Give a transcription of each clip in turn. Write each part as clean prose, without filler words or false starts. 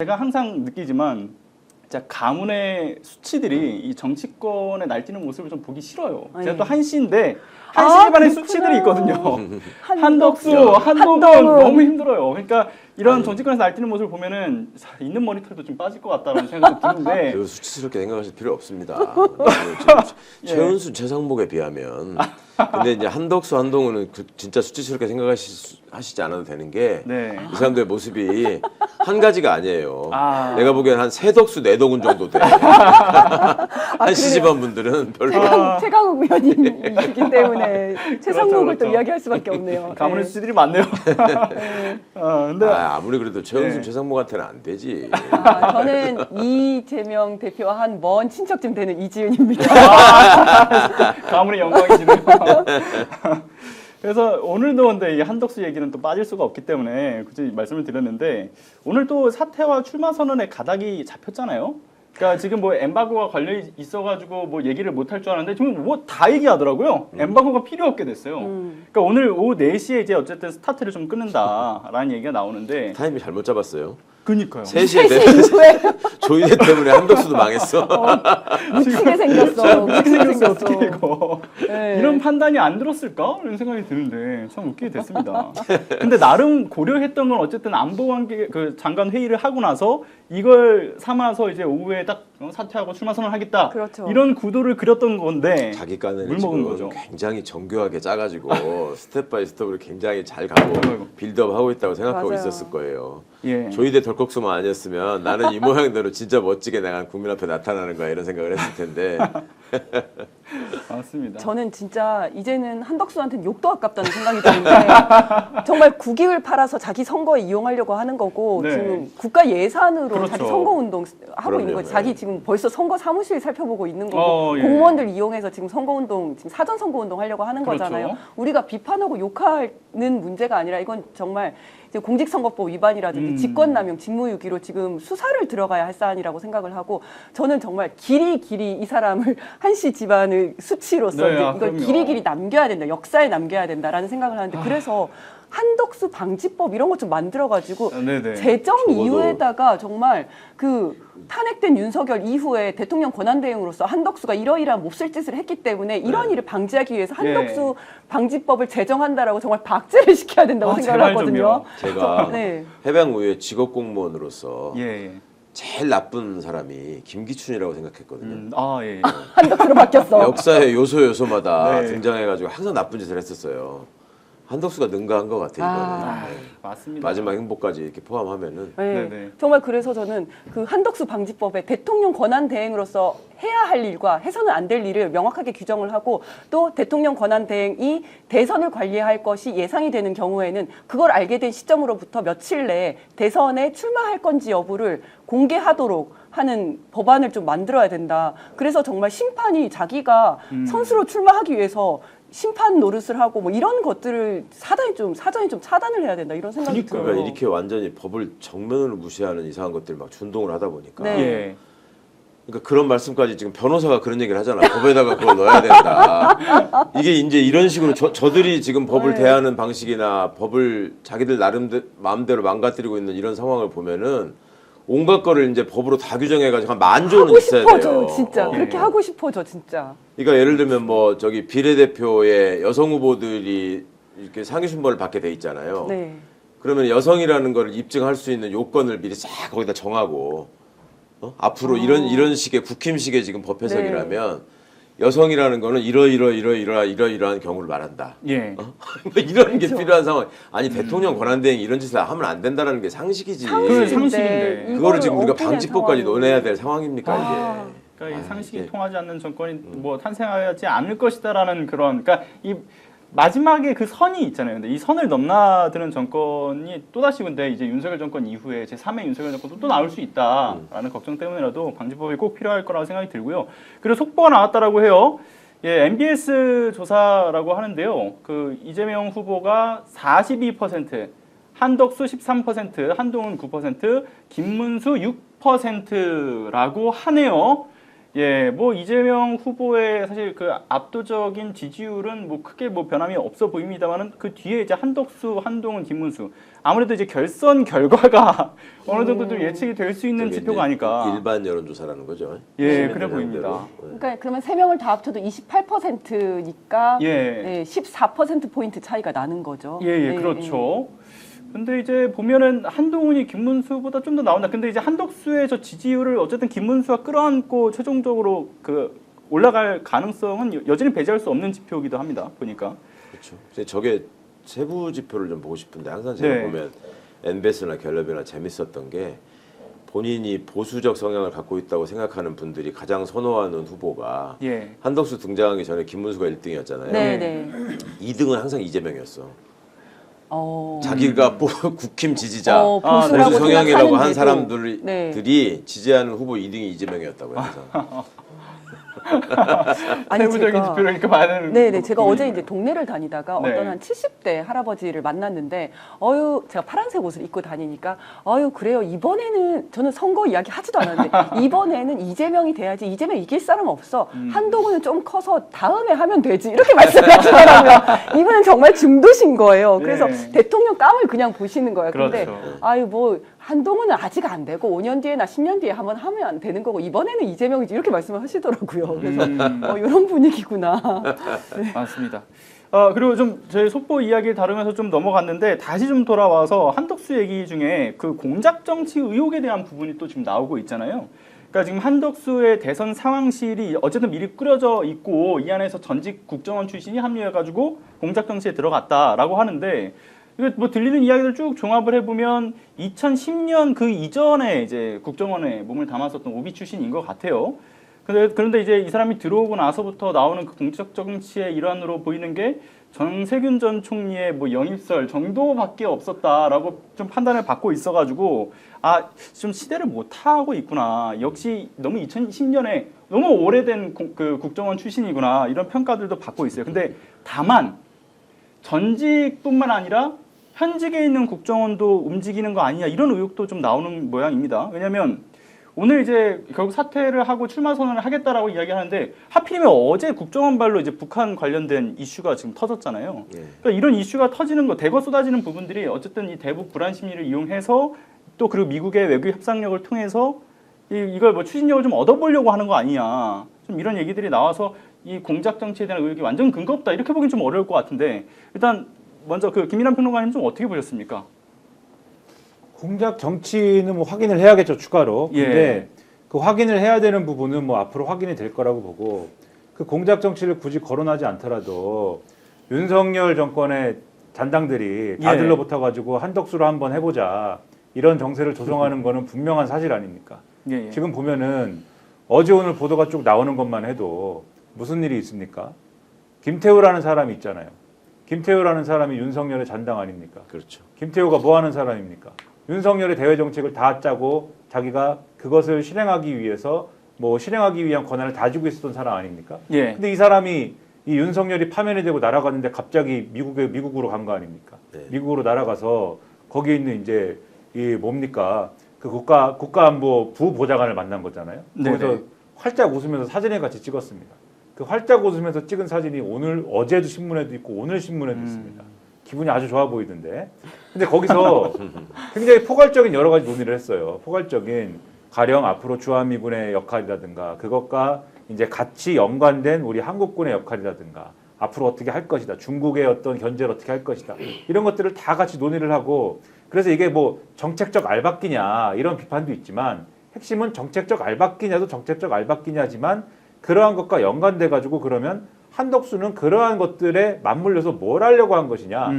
제가 항상 느끼지만 진짜 가문의 수치들이 이 정치권에 날뛰는 모습을 좀 보기 싫어요. 제가 또 한씨인데 한씨 집안의 수치들이 있거든요. 한덕수, 한동훈 너무 힘들어요. 그러니까 이런 정치권에서 날뛰는 모습을 보면은 있는 머리털도 좀 빠질 것 같다는 생각이 드는데 수치스럽게 생각하실 필요 없습니다. 최은순, 최상목에 비하면 근데 이제 한덕수, 한동훈은 진짜 수치스럽게 생각하시지 않아도 되는 게 이 사람들의 모습이 한 가지가 아니에요. 내가 보기엔 한 세덕수, 네덕훈 정도 돼. 한씨 집안 분들은 별로. 최강욱 의원님이기 때문에 최상목을 또 이야기할 수밖에 없네요. 가문의 수치들이 많네요. 근데 아무리 그래도 최은순, 최상목한테는 안 되지. 저는 이재명 대표와 한 먼 친척쯤 되는 이지은입니다. 가문의 영광이시네요. 그래서 오늘도 근데 이 한덕수 얘기는 또 빠질 수가 없기 때문에 굳이 말씀을 드렸는데 오늘 또 사퇴와 출마 선언의 가닥이 잡혔잖아요. 그러니까 지금 뭐 엠바고가 걸려 있어가지고 뭐 얘기를 못 할 줄 알았는데 지금 뭐 다 얘기하더라고요. 엠바고가 필요 없게 됐어요. 그러니까 오늘 오후 4시에 이제 어쨌든 스타트를 좀 끊는다라는 얘기가 나오는데 타이밍 잘못 잡았어요. 그니까요. 3시에 되면 조이대 때문에 한덕수도 망했어. 묻히게 생겼어. 묻히게 생겼어. 어떻게 이거. 이런 판단이 안 들었을까? 이런 생각이 드는데 참 웃기게 됐습니다. 근데 나름 고려했던 건 어쨌든 안보관계 그 장관 회의를 하고 나서 이걸 삼아서 이제 오후에 딱 사퇴하고 출마 선언하겠다. 그렇죠. 이런 구도를 그렸던 건데 자기 깐에는 물 먹은 지금 거죠. 굉장히 정교하게 짜가지고 스텝 바이 스텝으로 굉장히 잘 가고 빌드업하고 있다고 생각하고 맞아요. 있었을 거예요. 예. 조이대 덜컥수만 아니었으면 나는 이 모양대로 진짜 멋지게 내가 국민 앞에 나타나는 거야 이런 생각을 했을 텐데. 맞습니다. 저는 진짜 이제는 한덕수한테는 욕도 아깝다는 생각이 드는데 정말 국익을 팔아서 자기 선거에 이용하려고 하는 거고 지금 국가 예산으로 그렇죠. 자기 선거운동 하고 있는 거지. 자기 지금 벌써 선거 사무실 살펴보고 있는 거고 공무원들 이용해서 지금 선거운동 지금 사전 선거운동 하려고 하는 거잖아요. 우리가 비판하고 욕하는 문제가 아니라 이건 정말 이제 공직선거법 위반이라든지 직권남용, 직무유기로 지금 수사를 들어가야 할 사안이라고 생각을 하고 저는 정말 길이 이 사람을 한씨 집안의 수치로서 이걸 길이 남겨야 된다, 역사에 남겨야 된다라는 생각을 하는데 그래서 한덕수 방지법 이런 것 좀 만들어가지고 재정 이후에다가 정말 그 탄핵된 윤석열 이후에 대통령 권한대행으로서 한덕수가 이러이러한 몹쓸 짓을 했기 때문에 이런 일을 방지하기 위해서 한덕수 방지법을 제정한다라고 정말 박제를 시켜야 된다고 생각을 하거든요. 제가 해병우의 직업공무원으로서 제일 나쁜 사람이 김기춘이라고 생각했거든요. 한덕수로 바뀌었어. 역사의 요소마다 등장해가지고 항상 나쁜 짓을 했었어요. 한덕수가 능가한 것 같아요. 맞습니다. 마지막 행보까지 이렇게 포함하면은. 정말 그래서 저는 그 한덕수 방지법에 대통령 권한 대행으로서 해야 할 일과 해서는 안 될 일을 명확하게 규정을 하고 또 대통령 권한 대행이 대선을 관리할 것이 예상이 되는 경우에는 그걸 알게 된 시점으로부터 며칠 내에 대선에 출마할 건지 여부를 공개하도록 하는 법안을 좀 만들어야 된다. 그래서 정말 심판이 자기가 선수로 출마하기 위해서 심판 노릇을 하고 뭐 이런 것들을 사전에 좀 차단을 해야 된다 이런 생각이 들어요. 그러니까 이렇게 완전히 법을 정면으로 무시하는 이상한 것들 막 준동을 하다 보니까 그러니까 그런 말씀까지 지금 변호사가 그런 얘기를 하잖아. 법에다가 그걸 넣어야 된다. 이게 이제 이런 식으로 저들이 지금 법을 대하는 방식이나 법을 자기들 마음대로 망가뜨리고 있는 이런 상황을 보면은 온갖 거를 이제 법으로 다 규정해가지고 한 10,000조는 있어야 돼요. 싶어져 진짜. 그렇게 하고 싶어져 진짜. 그러니까 예를 들면 뭐 저기 비례대표의 여성 후보들이 이렇게 상위 순번을 받게 돼 있잖아요. 그러면 여성이라는 걸 입증할 수 있는 요건을 미리 싹 거기다 정하고 앞으로 이런 식의 국힘식의 지금 법 해석이라면 여성이라는 거는 이러이러한 경우를 말한다. 이런 게 필요한 상황. 아니 대통령 권한대행이 이런 짓을 하면 안 된다는 게 상식이지. 상식인데. 그거를 지금 우리가 방지법까지 논해야 될 상황입니까 이게. 그러니까 이 상식이 통하지 않는 정권이 뭐 탄생하지 않을 것이다라는 그런 그러니까 이 마지막에 그 선이 있잖아요. 근데 이 선을 넘나드는 정권이 또다시 근데 이제 윤석열 정권 이후에 제3의 윤석열 정권도 또 나올 수 있다라는 걱정 때문에라도 방지법이 꼭 필요할 거라고 생각이 들고요. 그리고 속보가 나왔다라고 해요. MBS 조사라고 하는데요. 그 이재명 후보가 42%, 한덕수 13%, 한동훈 9%, 김문수 6%라고 하네요. 예, 뭐 이재명 후보의 사실 그 압도적인 지지율은 뭐 크게 뭐 변함이 없어 보입니다만은 그 뒤에 이제 한덕수, 한동훈, 김문수 아무래도 이제 결선 결과가 어느 정도 좀 예측이 될 수 있는 지표가 아닐까. 일반 여론조사라는 거죠. 예, 그래 보입니다. 그러니까 그러면 세 명을 다 합쳐도 28%니까 예. 14% 포인트 차이가 나는 거죠. 예, 네, 그렇죠. 근데 이제 보면은 한동훈이 김문수보다 좀 더 나온다. 근데 이제 한덕수의 저 지지율을 어쨌든 김문수가 끌어안고 최종적으로 그 올라갈 가능성은 여전히 배제할 수 없는 지표이기도 합니다. 보니까. 그렇죠. 근데 저게 세부 지표를 좀 보고 싶은데 항상 제가 네. 보면 NBS나 갤럽이나 재밌었던 게 본인이 보수적 성향을 갖고 있다고 생각하는 분들이 가장 선호하는 후보가 예. 한덕수 등장하기 전에 김문수가 1등이었잖아요. 네. 2등은 항상 이재명이었어. 어. 자기가 국힘 지지자, 보수라고 보수 성향이라고 한 생각하는데도. 사람들이 네. 지지하는 후보 2등이 이재명이었다고요. 항상. 아니, 세부적인 지표를 이렇게 많은. 네네. 제가 어제 이제 동네를 다니다가 네. 어떤 한 70대 할아버지를 만났는데, 제가 파란색 옷을 입고 다니니까, 그래요. 이번에는, 저는 선거 이야기 하지도 않았는데, 이번에는 이재명이 돼야지. 이재명 이길 사람 없어. 한동훈은 좀 커서 다음에 하면 되지. 이렇게 말씀하시더라고요. 이분은 정말 중도신 거예요. 그래서 네. 대통령 감을 그냥 보시는 거예요. 근데, 그렇죠. 한동훈은 아직 안 되고 5년 뒤에나 10년 뒤에 한번 하면 안 되는 거고 이번에는 이재명이지 이렇게 말씀을 하시더라고요. 그래서 이런 분위기구나. 네. 맞습니다. 그리고 좀 저희 속보 이야기를 다루면서 좀 넘어갔는데 다시 좀 돌아와서 한덕수 얘기 중에 그 공작 정치 의혹에 대한 부분이 또 지금 나오고 있잖아요. 그러니까 지금 한덕수의 대선 상황실이 어쨌든 미리 꾸려져 있고 이 안에서 전직 국정원 출신이 합류해가지고 공작 정치에 들어갔다라고 하는데. 이거 뭐 들리는 이야기들 쭉 종합을 해보면 2010년 그 이전에 이제 국정원에 몸을 담았었던 오비 출신인 것 같아요. 그런데 이제 이 사람이 들어오고 나서부터 나오는 그 공적 정치의 일환으로 보이는 게 정세균 전 총리의 뭐 영입설 정도밖에 없었다라고 좀 판단을 받고 있어가지고 좀 시대를 못 타고 있구나. 역시 너무 2010년에 너무 오래된 그 국정원 출신이구나 이런 평가들도 받고 있어요. 근데 다만 전직뿐만 아니라 현직에 있는 국정원도 움직이는 거 아니냐 이런 의혹도 좀 나오는 모양입니다. 왜냐하면 오늘 이제 결국 사퇴를 하고 출마 선언을 하겠다라고 이야기하는데 하필이면 어제 국정원발로 이제 북한 관련된 이슈가 지금 터졌잖아요. 그러니까 이런 이슈가 터지는 거 대거 쏟아지는 부분들이 어쨌든 이 대북 불안 심리를 이용해서 또 그리고 미국의 외교 협상력을 통해서 이걸 뭐 추진력을 좀 얻어보려고 하는 거 아니냐. 좀 이런 얘기들이 나와서 이 공작 정치에 대한 의혹이 완전 근거 없다 이렇게 보긴 좀 어려울 것 같은데 일단 먼저 그 김민환 평론가님 좀 어떻게 보셨습니까? 공작 정치는 뭐 확인을 해야겠죠 추가로. 예. 근데 그 확인을 해야 되는 부분은 뭐 앞으로 확인이 될 거라고 보고 그 공작 정치를 굳이 거론하지 않더라도 윤석열 정권의 잔당들이 다 예. 들러붙어가지고 한덕수로 한번 해보자 이런 정세를 조성하는 거는 분명한 사실 아닙니까? 예. 지금 보면은 어제 오늘 보도가 쭉 나오는 것만 해도 무슨 일이 있습니까? 김태우라는 사람이 있잖아요. 김태우라는 사람이 윤석열의 잔당 아닙니까? 그렇죠. 김태우가 뭐 하는 사람입니까? 윤석열의 대외 정책을 다 짜고 자기가 그것을 실행하기 위해서 뭐 실행하기 위한 권한을 다 쥐고 있었던 사람 아닙니까? 예. 근데 이 사람이 이 윤석열이 파면이 되고 날아갔는데 갑자기 미국으로 간 거 아닙니까? 네. 미국으로 날아가서 거기에 있는 이제 이 뭡니까? 그 국가안보 부보좌관을 만난 거잖아요. 네네. 거기서 활짝 웃으면서 사진을 같이 찍었습니다. 그 활짝 웃으면서 찍은 사진이 어제도 신문에도 있고 오늘 신문에도 있습니다. 기분이 아주 좋아 보이던데. 근데 거기서 굉장히 포괄적인 여러 가지 논의를 했어요. 포괄적인 가령 앞으로 주한미군의 역할이라든가 그것과 이제 같이 연관된 우리 한국군의 역할이라든가 앞으로 어떻게 할 것이다. 중국의 어떤 견제를 어떻게 할 것이다. 이런 것들을 다 같이 논의를 하고 그래서 이게 뭐 정책적 알박기냐 이런 비판도 있지만 핵심은 정책적 알박기냐도 정책적 알박기냐지만 그러한 것과 연관돼 가지고 그러면 한덕수는 그러한 것들에 맞물려서 뭘 하려고 한 것이냐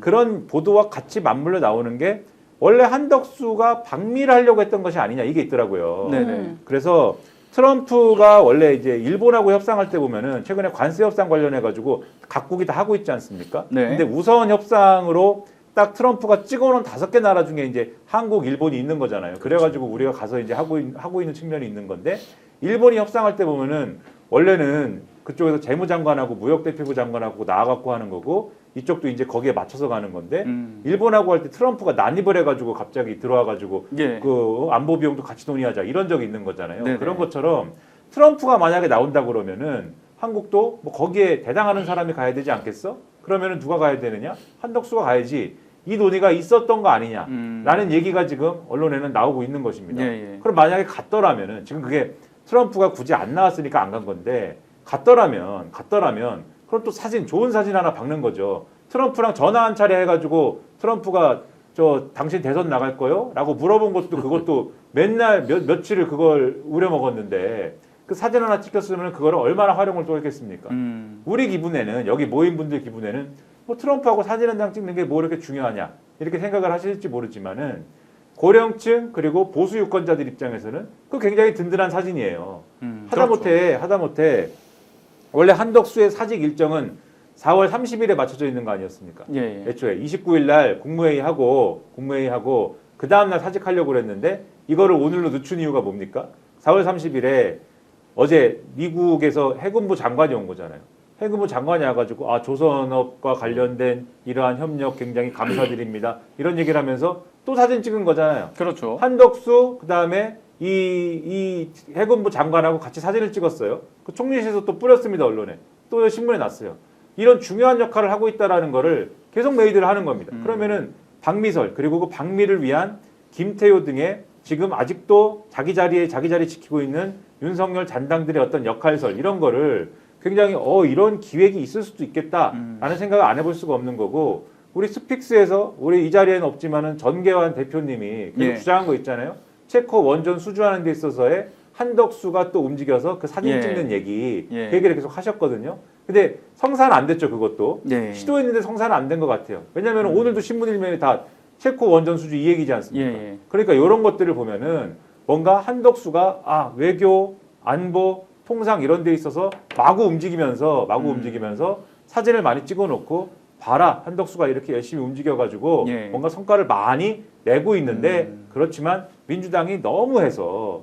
그런 보도와 같이 맞물려 나오는 게 원래 한덕수가 방미를 하려고 했던 것이 아니냐 이게 있더라고요. 네네. 그래서 트럼프가 원래 이제 일본하고 협상할 때 보면은 최근에 관세 협상 관련해 가지고 각국이 다 하고 있지 않습니까? 네. 근데 우선 협상으로 딱 트럼프가 찍어놓은 5개 나라 중에 이제 한국, 일본이 있는 거잖아요. 그래가지고 우리가 가서 이제 하고 있는 측면이 있는 건데 일본이 협상할 때 보면은 원래는 그쪽에서 재무장관하고 무역대표부 장관하고 나와갖고 하는 거고 이쪽도 이제 거기에 맞춰서 가는 건데 일본하고 할 때 트럼프가 난입을 해가지고 갑자기 들어와가지고 예. 그 안보 비용도 같이 논의하자 이런 적이 있는 거잖아요. 네네. 그런 것처럼 트럼프가 만약에 나온다 그러면은 한국도 뭐 거기에 대당하는 사람이 가야 되지 않겠어? 그러면은 누가 가야 되느냐? 한덕수가 가야지. 이 논의가 있었던 거 아니냐라는 얘기가 지금 언론에는 나오고 있는 것입니다. 그럼 만약에 갔더라면은 지금 그게 트럼프가 굳이 안 나왔으니까 안 간 건데 갔더라면 그럼 또 사진 좋은 사진 하나 박는 거죠. 트럼프랑 전화 한 차례 해가지고 트럼프가 당신 대선 나갈 거요? 라고 물어본 것도 그것도 맨날 며칠을 그걸 우려먹었는데 그 사진 하나 찍혔으면 그거를 얼마나 활용을 또 했겠습니까? 우리 기분에는 여기 모인 분들 기분에는 뭐 트럼프하고 사진 한 장 찍는 게 뭐 이렇게 중요하냐 이렇게 생각을 하실지 모르지만은 고령층 그리고 보수 유권자들 입장에서는 그 굉장히 든든한 사진이에요. 하다못해 원래 한덕수의 사직 일정은 4월 30일에 맞춰져 있는 거 아니었습니까? 애초에 29일 날 국무회의하고 그 다음 날 사직하려고 그랬는데 이거를 오늘로 늦춘 이유가 뭡니까? 4월 30일에 어제 미국에서 해군부 장관이 온 거잖아요. 해군부 장관이 와가지고 조선업과 관련된 이러한 협력 굉장히 감사드립니다. 이런 얘기를 하면서 또 사진 찍은 거잖아요. 그렇죠. 한덕수 그다음에 이 해군부 장관하고 같이 사진을 찍었어요. 그 총리실에서 또 뿌렸습니다. 언론에. 또 신문에 났어요. 이런 중요한 역할을 하고 있다라는 거를 계속 메이드를 하는 겁니다. 그러면은 박미설 그리고 그 박미를 위한 김태효 등의 지금 아직도 자기 자리 지키고 있는 윤석열 잔당들의 어떤 역할설 이런 거를 굉장히 이런 기획이 있을 수도 있겠다라는 생각을 안 해볼 수가 없는 거고 우리 스픽스에서 우리 이 자리에는 없지만은 전계환 대표님이 계속 주장한 거 있잖아요. 체코 원전 수주하는 데 있어서의 한덕수가 또 움직여서 그 사진 찍는 얘기 그 얘기를 계속 하셨거든요. 근데 성사는 안 됐죠. 그것도 시도했는데 성사는 안 된 것 같아요. 왜냐하면 오늘도 신문 일면이 다 체코 원전 수주 이 얘기지 않습니까? 그러니까 이런 것들을 보면은 뭔가 한덕수가 외교, 안보, 통상 이런 데 있어서 마구 움직이면서 사진을 많이 찍어놓고 봐라 한덕수가 이렇게 열심히 움직여가지고 뭔가 성과를 많이 내고 있는데 그렇지만 민주당이 너무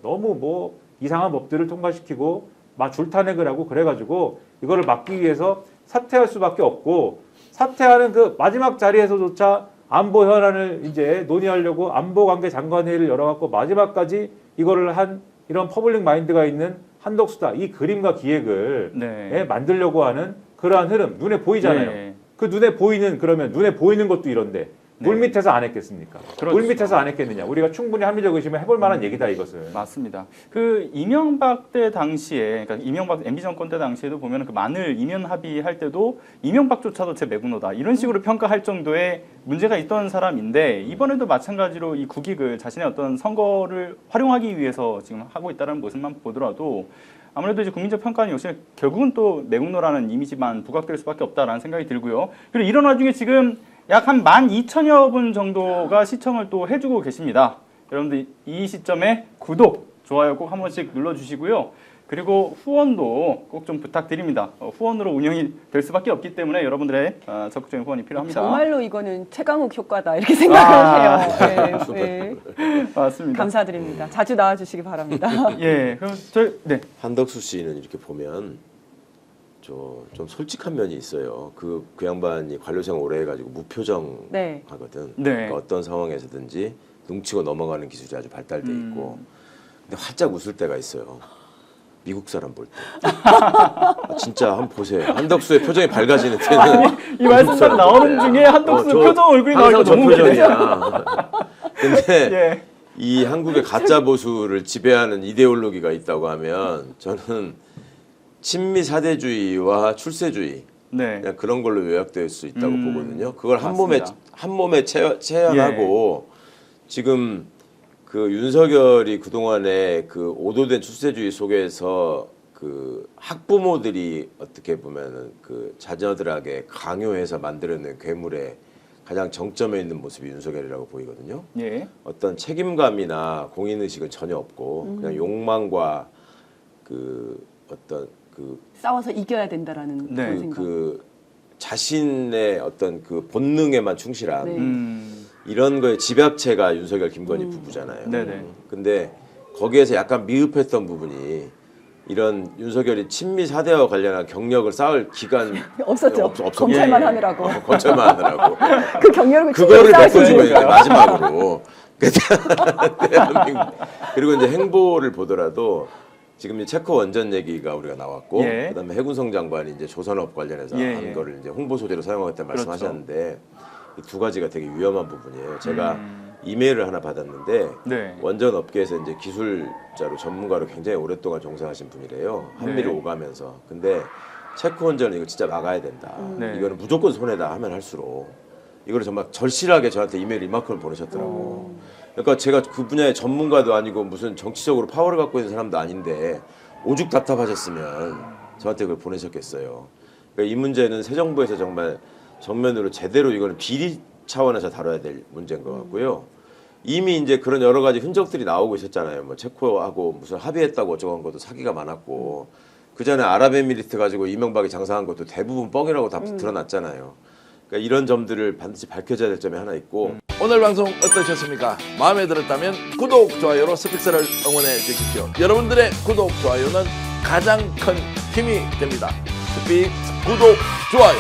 뭐 이상한 법들을 통과시키고 막 줄탄핵을 하고 그래가지고 이거를 막기 위해서 사퇴할 수밖에 없고 사퇴하는 그 마지막 자리에서조차 안보 현안을 이제 논의하려고 안보관계 장관회의를 열어갖고 마지막까지 이거를 한 이런 퍼블릭 마인드가 있는 한덕수다. 이 그림과 기획을 만들려고 하는 그러한 흐름 눈에 보이잖아요. 그 눈에 보이는 것도 이런데 물 밑에서 안 했겠습니까? 그렇죠. 물 밑에서 안 했겠느냐? 우리가 충분히 합리적 의심을 해볼 만한 얘기다 이것은. 맞습니다. 그 이명박 때 당시에, 그러니까 이명박 MB 정권 때 당시에도 보면 그 마늘 이면 합의할 때도 이명박조차도 제 매국노다 이런 식으로 평가할 정도의 문제가 있던 사람인데 이번에도 마찬가지로 이 국익을 자신의 어떤 선거를 활용하기 위해서 지금 하고 있다는 모습만 보더라도 아무래도 이제 국민적 평가는 역시 결국은 또 매국노라는 이미지만 부각될 수밖에 없다라는 생각이 들고요. 그리고 이런 와중에 지금 약 한 12,000여 분 정도가 시청을 또 해주고 계십니다. 여러분들 이 시점에 구독, 좋아요 꼭 한 번씩 눌러주시고요. 그리고 후원도 꼭 좀 부탁드립니다. 후원으로 운영이 될 수밖에 없기 때문에 여러분들의 적극적인 후원이 필요합니다. 정말로 이거는 최강욱 효과다 이렇게 생각을 해요. 네. 맞습니다. 감사드립니다. 자주 나와주시기 바랍니다. 그럼 한덕수 씨는 이렇게 보면 좀 솔직한 면이 있어요. 그 양반이 관료 생활 오래 해가지고 무표정 하거든. 그러니까 어떤 상황에서든지 눈치고 넘어가는 기술이 아주 발달돼 있고. 근데 활짝 웃을 때가 있어요. 미국 사람 볼 때. 진짜 한번 보세요. 한덕수의 표정이 밝아지는 때는 이 말씀만 나오는 중에 한덕수 표정 얼굴이 나오니까 너무 표정이야. 근데 이 한국의 가짜 보수를 지배하는 이데올로기가 있다고 하면 저는 친미 사대주의와 출세주의 그냥 그런 걸로 요약될 수 있다고 보거든요. 그걸 한 몸에 체현하고 지금 그 윤석열이 그동안에 그 오도된 출세주의 속에서 그 학부모들이 어떻게 보면은 그 자녀들에게 강요해서 만들어낸 괴물의 가장 정점에 있는 모습이 윤석열이라고 보이거든요. 어떤 책임감이나 공인의식은 전혀 없고 그냥 욕망과 그 어떤 싸워서 이겨야 된다라는 생각. 그 자신의 어떤 그 본능에만 충실한 이런 거에 집약체가 윤석열 김건희 부부잖아요. 근데 거기에서 약간 미흡했던 부분이 이런 윤석열이 친미 사대와 관련한 경력을 쌓을 기간 없었죠. 검찰만 하느라고. 검찰만 하느라고. 그 경력을 그거를 메꿔주고 이제 마지막으로 대한민국 그리고 이제 행보를 보더라도 지금 이 체코 원전 얘기가 우리가 나왔고 예. 그다음에 해군성 장관이 이제 조선업 관련해서 예, 하는 예. 거를 이제 홍보 소재로 사용하겠다는 그렇죠. 말씀하셨는데 이 두 가지가 되게 위험한 부분이에요. 제가 이메일을 하나 받았는데 네. 원전 업계에서 이제 기술자로 전문가로 굉장히 오랫동안 종사하신 분이래요. 한미를 네. 오가면서. 근데 체코 원전은 이거 진짜 막아야 된다. 네. 이거는 무조건 손해다 하면 할수록 이거를 정말 절실하게 저한테 이메일 이만큼을 보내셨더라고. 그러니까 제가 그 분야의 전문가도 아니고 무슨 정치적으로 파워를 갖고 있는 사람도 아닌데 오죽 답답하셨으면 저한테 그걸 보내셨겠어요. 그러니까 이 문제는 새 정부에서 정말 정면으로 제대로 이거는 비리 차원에서 다뤄야 될 문제인 것 같고요. 이미 이제 그런 여러 가지 흔적들이 나오고 있었잖아요. 뭐 체코하고 무슨 합의했다고 어쩌고 한 것도 사기가 많았고 그 전에 아랍에미리트 가지고 이명박이 장사한 것도 대부분 뻥이라고 다 드러났잖아요. 그러니까 이런 점들을 반드시 밝혀져야 될 점이 하나 있고 오늘 방송 어떠셨습니까? 마음에 들었다면 구독, 좋아요로 스픽스를 응원해 주십시오. 여러분들의 구독, 좋아요는 가장 큰 힘이 됩니다. 스픽스 구독, 좋아요.